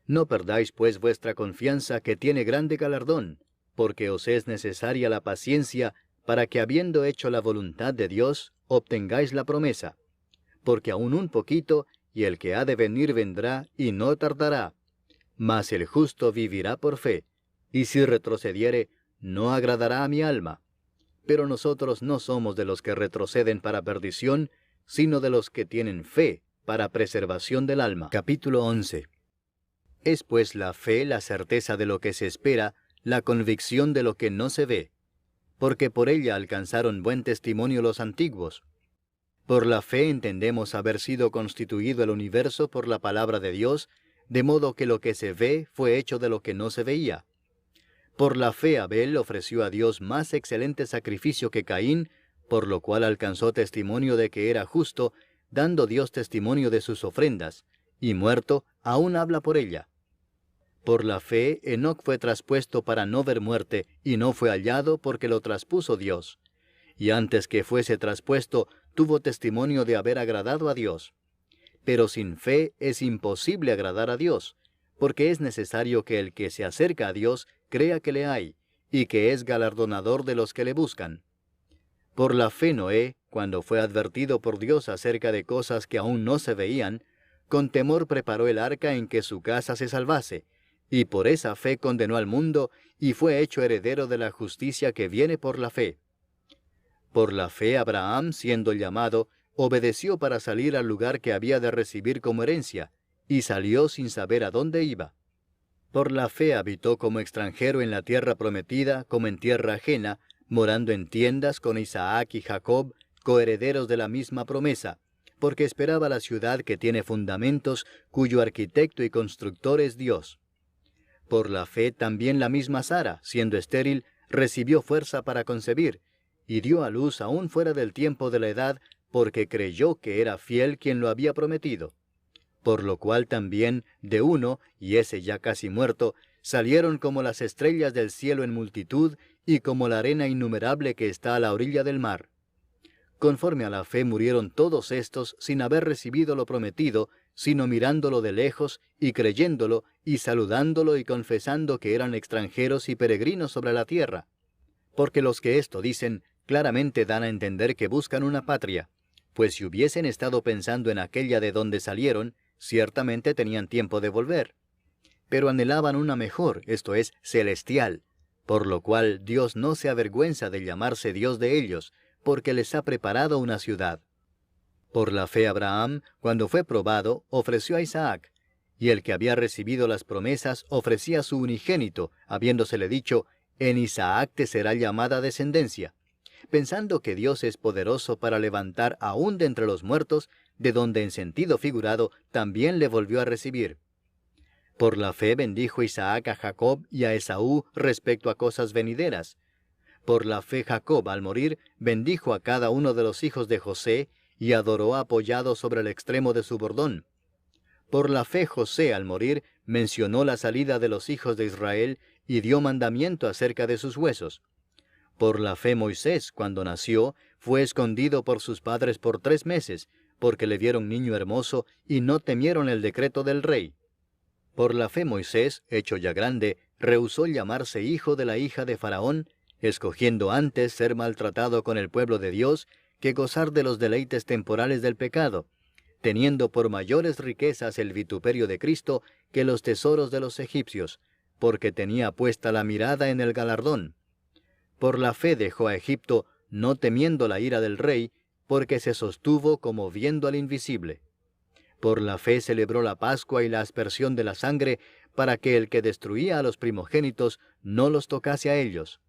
No perdáis pues vuestra confianza, que tiene grande galardón, porque os es necesaria la paciencia, para que habiendo hecho la voluntad de Dios, obtengáis la promesa. Porque aún un poquito, y el que ha de venir vendrá, y no tardará. Mas el justo vivirá por fe, y si retrocediere, no agradará a mi alma. Pero nosotros no somos de los que retroceden para perdición, sino de los que tienen fe para preservación del alma. Capítulo 11. Es pues la fe la certeza de lo que se espera, la convicción de lo que no se ve, porque por ella alcanzaron buen testimonio los antiguos. Por la fe entendemos haber sido constituido el universo por la palabra de Dios, de modo que lo que se ve fue hecho de lo que no se veía. Por la fe Abel ofreció a Dios más excelente sacrificio que Caín, por lo cual alcanzó testimonio de que era justo, dando Dios testimonio de sus ofrendas, y muerto, aún habla por ella. Por la fe Enoc fue traspuesto para no ver muerte, y no fue hallado porque lo traspuso Dios. Y antes que fuese traspuesto, tuvo testimonio de haber agradado a Dios. Pero sin fe es imposible agradar a Dios, porque es necesario que el que se acerca a Dios crea que le hay, y que es galardonador de los que le buscan. Por la fe Noé, cuando fue advertido por Dios acerca de cosas que aún no se veían, con temor preparó el arca en que su casa se salvase, y por esa fe condenó al mundo, y fue hecho heredero de la justicia que viene por la fe. Por la fe Abraham, siendo llamado, obedeció para salir al lugar que había de recibir como herencia, y salió sin saber a dónde iba. Por la fe habitó como extranjero en la tierra prometida, como en tierra ajena, morando en tiendas con Isaac y Jacob, coherederos de la misma promesa, porque esperaba la ciudad que tiene fundamentos, cuyo arquitecto y constructor es Dios. Por la fe también la misma Sara, siendo estéril, recibió fuerza para concebir, y dio a luz aún fuera del tiempo de la edad, porque creyó que era fiel quien lo había prometido. Por lo cual también, de uno, y ese ya casi muerto, salieron como las estrellas del cielo en multitud, y como la arena innumerable que está a la orilla del mar. Conforme a la fe murieron todos estos sin haber recibido lo prometido, sino mirándolo de lejos, y creyéndolo, y saludándolo y confesando que eran extranjeros y peregrinos sobre la tierra. Porque los que esto dicen, claramente dan a entender que buscan una patria, pues si hubiesen estado pensando en aquella de donde salieron, ciertamente tenían tiempo de volver. Pero anhelaban una mejor, esto es, celestial, por lo cual Dios no se avergüenza de llamarse Dios de ellos, porque les ha preparado una ciudad. Por la fe Abraham, cuando fue probado, ofreció a Isaac, y el que había recibido las promesas ofrecía a su unigénito, habiéndosele dicho, en Isaac te será llamada descendencia, pensando que Dios es poderoso para levantar aún de entre los muertos, de donde en sentido figurado también le volvió a recibir. Por la fe bendijo Isaac a Jacob y a Esaú respecto a cosas venideras. Por la fe Jacob, al morir, bendijo a cada uno de los hijos de José, y adoró apoyado sobre el extremo de su bordón. Por la fe José, al morir, mencionó la salida de los hijos de Israel, y dio mandamiento acerca de sus huesos. Por la fe Moisés, cuando nació, fue escondido por sus padres por 3 meses, porque le vieron niño hermoso, y no temieron el decreto del rey. Por la fe Moisés, hecho ya grande, rehusó llamarse hijo de la hija de Faraón, escogiendo antes ser maltratado con el pueblo de Dios, que gozar de los deleites temporales del pecado, teniendo por mayores riquezas el vituperio de Cristo que los tesoros de los egipcios, porque tenía puesta la mirada en el galardón. Por la fe dejó a Egipto, no temiendo la ira del rey, porque se sostuvo como viendo al invisible. Por la fe celebró la Pascua y la aspersión de la sangre, para que el que destruía a los primogénitos no los tocase a ellos.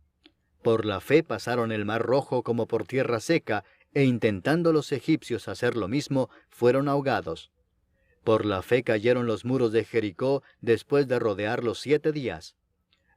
Por la fe pasaron el mar Rojo como por tierra seca, e intentando los egipcios hacer lo mismo, fueron ahogados. Por la fe cayeron los muros de Jericó después de rodearlos 7 días.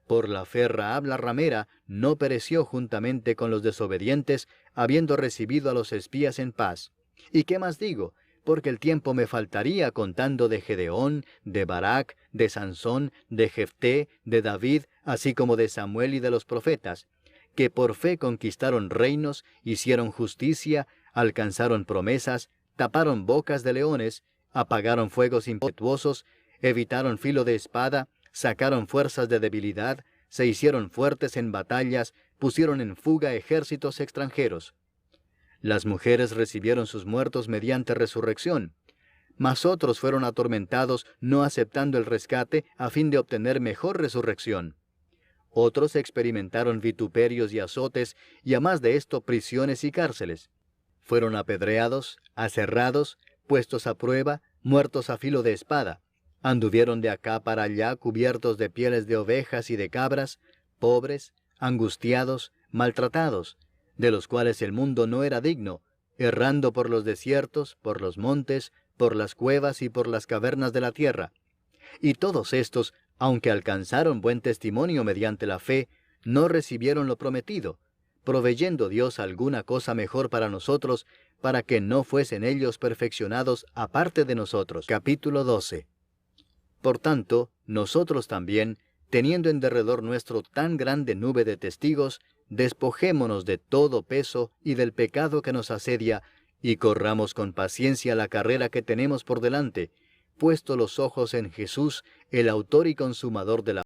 Por la fe Rahab la ramera no pereció juntamente con los desobedientes, habiendo recibido a los espías en paz. ¿Y qué más digo? Porque el tiempo me faltaría contando de Gedeón, de Barak, de Sansón, de Jefté, de David, así como de Samuel y de los profetas, que por fe conquistaron reinos, hicieron justicia, alcanzaron promesas, taparon bocas de leones, apagaron fuegos impetuosos, evitaron filo de espada, sacaron fuerzas de debilidad, se hicieron fuertes en batallas, pusieron en fuga ejércitos extranjeros. Las mujeres recibieron sus muertos mediante resurrección, mas otros fueron atormentados no aceptando el rescate a fin de obtener mejor resurrección. Otros experimentaron vituperios y azotes, y a más de esto prisiones y cárceles. Fueron apedreados, aserrados, puestos a prueba, muertos a filo de espada. Anduvieron de acá para allá cubiertos de pieles de ovejas y de cabras, pobres, angustiados, maltratados, de los cuales el mundo no era digno, errando por los desiertos, por los montes, por las cuevas y por las cavernas de la tierra. Y todos estos, aunque alcanzaron buen testimonio mediante la fe, no recibieron lo prometido, proveyendo Dios alguna cosa mejor para nosotros, para que no fuesen ellos perfeccionados aparte de nosotros. Capítulo 12. Por tanto, nosotros también, teniendo en derredor nuestro tan grande nube de testigos, despojémonos de todo peso y del pecado que nos asedia, y corramos con paciencia la carrera que tenemos por delante, puesto los ojos en Jesús, el autor y consumador de la